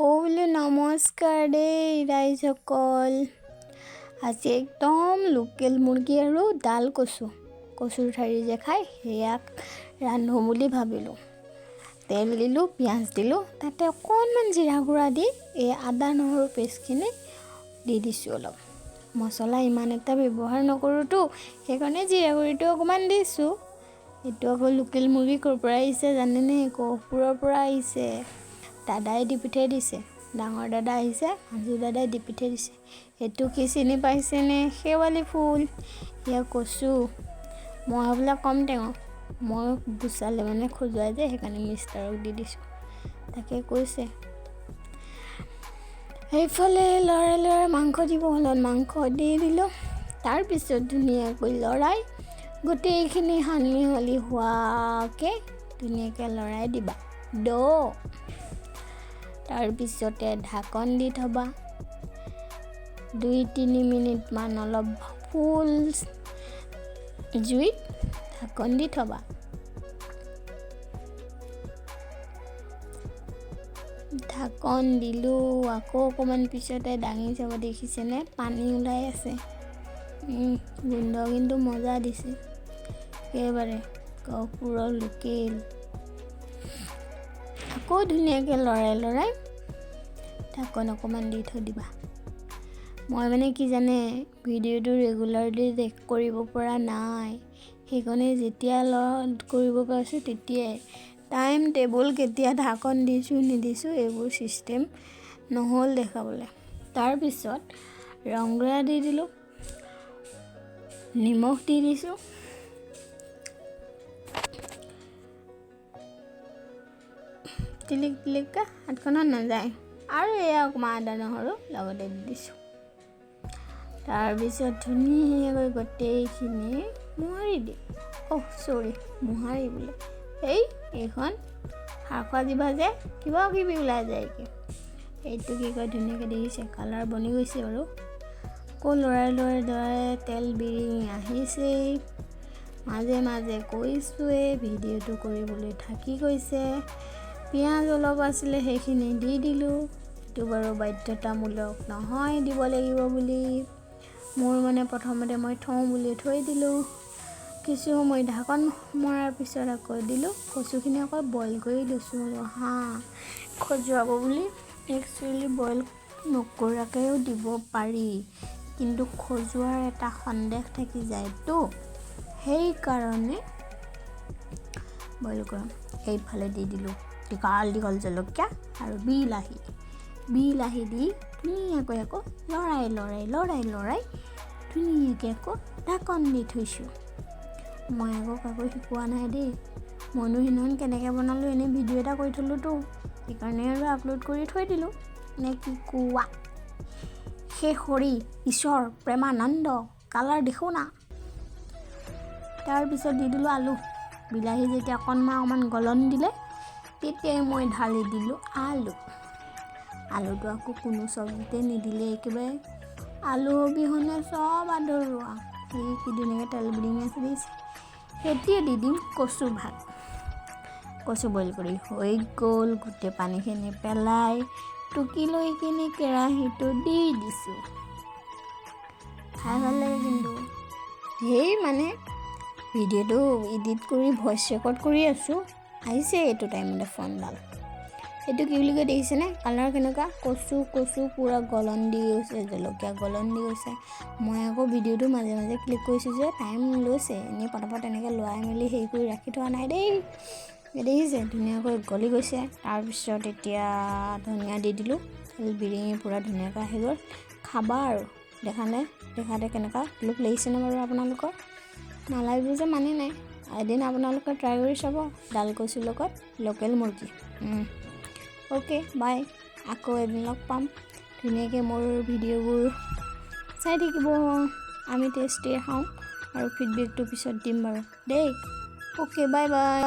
বোলে নমস্কাৰ দেই ৰাইজসকল। আজি একদম লোকেল মুৰ্গী আৰু ডাল কচুৰ ঠাৰি যে খাই সেয়াক ৰান্ধো বুলি ভাবিলোঁ। তেল দিলোঁ, পিঁয়াজ দিলোঁ, তাতে অকণমান জিৰা গুড়া দি এই আদা নহৰু পেষ্টখিনি দি দিছোঁ। অলপ মছলা ইমান এটা ব্যৱহাৰ নকৰোঁতো, সেইকাৰণে জিৰা গুড়িটো অকণমান দিছোঁ। এইটো আকৌ লোকেল মুৰ্গী ক'ৰ পৰা আহিছে জানেনে? গহপুৰৰ পৰা আহিছে। দাদাই দি পঠিয়াই দিছে, ডাঙৰ দাদা আহিছে, মাজু দাদাই দি পঠিয়াই দিছে। এইটো কি চিনি পাইছেনে? শেৱালি ফুল। এয়া কচু। মই বোলে কম টেঙা, মই গুচালে মানে খজুৱাই যে, সেইকাৰণে মিষ্টাৰক দি দিছোঁ। তাকে কৈছে। সেইফালে লৰাই মাংস দিব হ'লত মাংস দি দিলোঁ। তাৰপিছত ধুনীয়াকৈ লৰাই গোটেইখিনি সানমিহলি হোৱাকৈ ধুনীয়াকৈ লৰাই দিবা। তাৰপিছতে ঢাকন দি থবা 2-3 মিনিটমান অলপ ফুল জুইত ঢাকন দি থবা। ঢাকন দিলোঁ, আকৌ অকণমান পিছতে দাঙি চাব, দেখিছেনে পানী ওলাই আছে। গোন্ধ কিন্তু মজা দিছে, একেবাৰে গহপুৰৰ লোকেল। আকৌ ধুনীয়াকৈ লৰাই ঢাকন অকণমান দি থৈ দিবা। মই মানে কি জানে, ভিডিঅ'টো ৰেগুলাৰলি কৰিব পৰা নাই, সেইকাৰণে যেতিয়া কৰিব পাৰিছোঁ তেতিয়াই। টাইম টেবুল কেতিয়া ঢাকন দিছোঁ নিদিছোঁ এইবোৰ ছিষ্টেম নহ'ল দেখাবলৈ। তাৰপিছত ৰংগুড়া দি দিলোঁ, নিমখ দি দিছোঁ, টিলিককৈ হাতখনত নাযায়, আৰু এয়া অকণমান আদা নহৰু লগতে দি দিছোঁ। তাৰপিছত ধুনীয়াকৈ গোটেইখিনি মোহাৰি দিম। মোহাৰি বোলে এইখন খাৰ খোৱা জিভা যে কিবা কিবি ওলাই যায়গৈ। এইটো কি কয়, ধুনীয়াকৈ দেখিছে কালাৰ বনি গৈছে বাৰু। আকৌ লৰাই তেল বিৰিঙি আহিছেই। মাজে মাজে কৈছোঁৱে ভিডিঅ'টো কৰিবলৈ থাকি গৈছে। পিঁয়াজ অলপ আছিলে সেইখিনি দি দিলোঁ। এইটো বাৰু বাধ্যতামূলক নহয় দিব লাগিব বুলি, মোৰ মানে প্ৰথমতে মই থওঁ বুলি থৈ দিলোঁ। কিছু সময় ঢাকন মৰাৰ পিছত আকৌ দিলোঁ। কচুখিনি আকৌ বইল কৰি লৈছোঁ খজুৱাব বুলি। একচুৱেলি বইল নকৰাকৈও দিব পাৰি, কিন্তু খজুৱাৰ এটা সন্দেহ থাকি যায়তো, সেইকাৰণে বইল কৰাম। এইফালে দি দিলোঁ দীঘল জলকীয়া আৰু বিলাহী দি ধুনীয়াকৈ আকৌ লৰাই ধুনীয়াকৈ আকৌ ঢাকন দি থৈছোঁ। মই আকৌ কাকো শিকোৱা নাই দেই, মইনো সিদিনাখন কেনেকৈ বনালোঁ এনেই ভিডিঅ' এটা কৰি থ'লোঁতো, সেইকাৰণে আৰু আপলোড কৰি থৈ দিলোঁ। নে কি কোৱা? শেষ হৰি ঈশ্বৰ প্ৰেমানন্দ কালাৰ দেখোঁ না। তাৰপিছত দি দিলোঁ আলু। বিলাহী যেতিয়া অকণমান গলন দিলে তেতিয়াই মই ঢালি দিলোঁ আলুটো আকৌ কোনো চব্জিতে নিদিলে, একেবাৰে আলু অবিহনে চব আধৰুৱা। এই কি ধুনীয়াকৈ তেল বিৰিঙি আছে দেখিছে। এতিয়া দি দিম কচু বইল কৰি হৈ গ'ল। গোটেই পানীখিনি পেলাই টুকি লৈ কিনি কেৰাহীটো দি দিছোঁ। খাই ভাল লাগে কিন্তু। মানে ভিডিঅ'টো এডিট কৰি ভইচ ৰেকৰ্ড কৰি আছোঁ, আহিছে এইটো টাইমতে ফোনডাল। এইটো কি বুলি কয় দেখিছেনে? কালাৰ কেনেকুৱা? কচু পূৰা গলন দি গৈছে, জলকীয়া গলন দি গৈছে। মই আকৌ ভিডিঅ'টো মাজে মাজে ক্লিক কৰিছোঁ যে টাইম লৈছে, এনেই পটাপট এনেকৈ লৰাই মেলি হেৰি কৰি ৰাখি থোৱা নাই দেই। দেখিছে ধুনীয়াকৈ গলি গৈছে। তাৰপিছত এতিয়া ধনিয়া দি দিলোঁ। তেল বিৰিঙি পূৰা ধুনীয়াকৈ আহি গ'ল। খাবা আৰু দেখাতে কেনেকুৱা লুক লাগিছেনে বাৰু আপোনালোকৰ? নালাগিব যে মানে নাই, এদিন আপোনালোকে ট্ৰাই কৰি চাব ডাল কচুৰ লগত লোকেল মুৰ্গী। অ'কে বাই, আকৌ এদিন লগ পাম। ধুনীয়াকৈ মোৰ ভিডিঅ'বোৰ চাই থাকিব। আমি টেষ্টিয়ে খাওঁ আৰু ফিডবেকটো পিছত দিম বাৰু দেই। Okay bye.